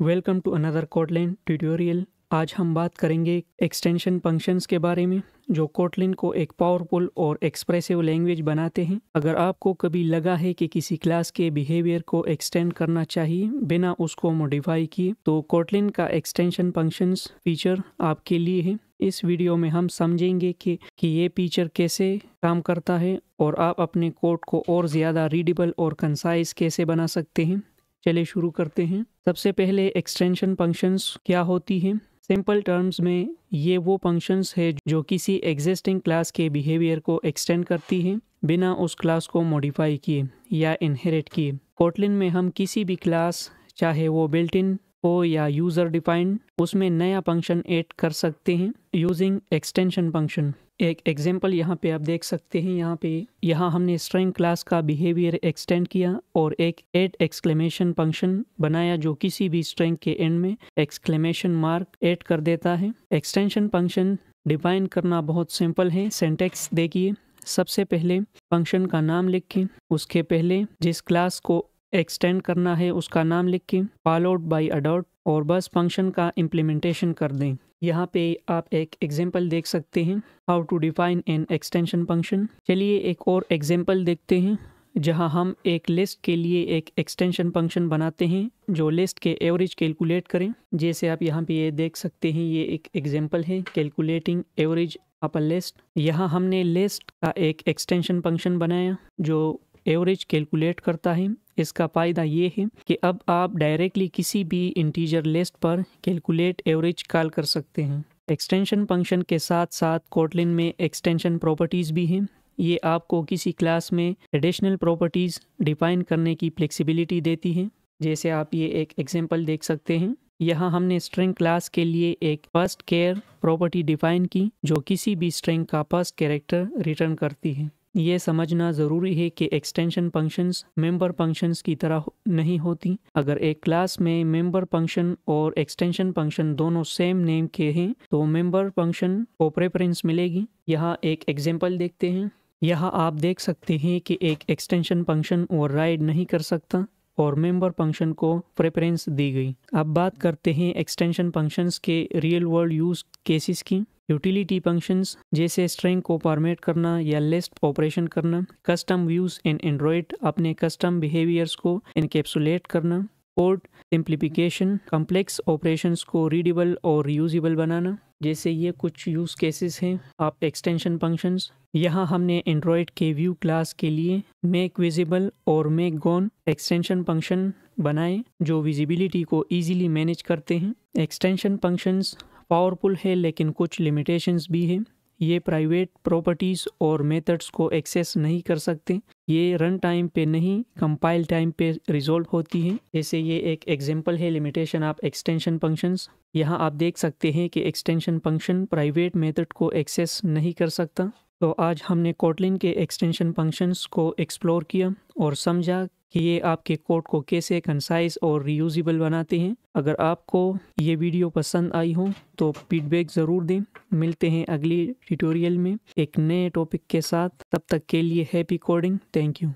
Welcome to another Kotlin tutorial. आज हम बात करेंगे एक्सटेंशन फंक्शंस के बारे में जो कोटलिन को एक पावरफुल और एक्सप्रेसिव लैंग्वेज बनाते हैं। अगर आपको कभी लगा है कि किसी क्लास के बिहेवियर को एक्सटेंड करना चाहिए बिना उसको मॉडिफाई किए, तो कोटलिन का एक्सटेंशन फंक्शंस फीचर आपके लिए है। इस वीडियो में हम समझेंगे कि ये फीचर कैसे काम करता है और आप अपने कोड को और ज़्यादा रीडेबल और कंसाइज कैसे बना सकते हैं। चलिए शुरू करते हैं। सबसे पहले एक्सटेंशन फंक्शंस क्या होती है। सिंपल टर्म्स में ये वो फंक्शंस है जो किसी एग्जिस्टिंग क्लास के बिहेवियर को एक्सटेंड करती है बिना उस क्लास को मॉडिफाई किए या इनहेरिट किए। कोटलिन में हम किसी भी क्लास, चाहे वो बिल्ट इन हो या यूज़र डिफाइंड, उसमें नया फंक्शन ऐड कर सकते हैं यूजिंग एक्सटेंशन फंक्शन। एक एग्जांपल यहाँ पे आप देख सकते हैं। यहाँ हमने स्ट्रिंग क्लास का बिहेवियर एक्सटेंड किया और एक ऐड एक्सक्लेमेशन फंक्शन बनाया जो किसी भी स्ट्रिंग के एंड में एक्सक्लेमेशन मार्क ऐड कर देता है। एक्सटेंशन फंक्शन डिफाइन करना बहुत सिंपल है। सिंटैक्स देखिए, सबसे पहले फंक्शन का नाम लिखें, उसके पहले जिस क्लास को एक्सटेंड करना है उसका नाम लिख के फॉलोड बाय अ डॉट और बस फंक्शन का इम्प्लीमेंटेशन कर दें। यहाँ पे आप एक एग्जांपल देख सकते हैं how to define an extension function. चलिए एक और एग्जांपल देखते हैं जहाँ हम एक लिस्ट के लिए एक एक्सटेंशन फंक्शन बनाते हैं जो लिस्ट के एवरेज कैलकुलेट करें। जैसे आप यहाँ पे ये देख सकते हैं, ये एक एग्जांपल है calculating average of a list. यहाँ हमने लिस्ट का एक एक्सटेंशन फंक्शन बनाया जो एवरेज कैलकुलेट करता है। इसका फ़ायदा ये है कि अब आप डायरेक्टली किसी भी इंटीजर लिस्ट पर कैलकुलेट एवरेज कॉल कर सकते हैं। एक्सटेंशन फंक्शन के साथ साथ कोटलिन में एक्सटेंशन प्रॉपर्टीज़ भी हैं। ये आपको किसी क्लास में एडिशनल प्रॉपर्टीज़ डिफाइन करने की फ्लेक्सिबिलिटी देती है। जैसे आप ये एक एग्जांपल देख सकते हैं। यहाँ हमने स्ट्रिंग क्लास के लिए एक फर्स्ट केयर प्रॉपर्टी डिफाइन की जो किसी भी स्ट्रिंग का फर्स्ट कैरेक्टर रिटर्न करती है। ये समझना ज़रूरी है कि एक्सटेंशन फंक्शंस मेंबर फंक्शंस की तरह नहीं होती। अगर एक क्लास में मेंबर फंक्शन और एक्सटेंशन फंक्शन दोनों सेम नेम के हैं तो मेंबर फंक्शन को प्रेफरेंस मिलेगी। यहाँ एक एग्जांपल देखते हैं। यहाँ आप देख सकते हैं कि एक एक्सटेंशन फंक्शन ओवरराइड नहीं कर सकता और मेंबर फंक्शन को प्रेफरेंस दी गई। अब बात करते हैं एक्सटेंशन फंक्शंस के रियल वर्ल्ड यूज केसेस की। यूटिलिटी फंक्शंस जैसे स्ट्रिंग को फॉर्मेट करना या लिस्ट ऑपरेशन करना, कस्टम व्यूज इन एंड्रॉयड अपने कस्टम बिहेवियर्स को इनकैप्सुलेट करना, कोड सिंप्लीफिकेशन, कॉम्प्लेक्स ऑपरेशंस को रीडेबल और यूजेबल बनाना। जैसे ये कुछ यूज केसेस हैं आप एक्सटेंशन फंक्शंस। यहाँ हमने एंड्रॉयड के व्यू क्लास के लिए मेक विजिबल और मेक गॉन एक्सटेंशन फंक्शन बनाए जो विजिबिलिटी को इजीली मैनेज करते हैं। एक्सटेंशन फंक्शंस पावरफुल है लेकिन कुछ लिमिटेशंस भी है। ये प्राइवेट प्रॉपर्टीज़ और मेथड्स को एक्सेस नहीं कर सकते। ये रन टाइम पे नहीं, कंपाइल टाइम पे रिजॉल्व होती है। जैसे ये एक एग्जांपल है लिमिटेशन ऑफ एक्सटेंशन फंक्शंस। यहाँ आप देख सकते हैं कि एक्सटेंशन फंक्शन प्राइवेट मेथड को एक्सेस नहीं कर सकता। तो आज हमने कोटलिन के एक्सटेंशन फंक्शंस को एक्सप्लोर किया और समझा कि ये आपके कोड को कैसे कंसाइज और रीयूजेबल बनाते हैं। अगर आपको ये वीडियो पसंद आई हो तो फीडबैक ज़रूर दें। मिलते हैं अगली ट्यूटोरियल में एक नए टॉपिक के साथ। तब तक के लिए हैप्पी कोडिंग। Thank you.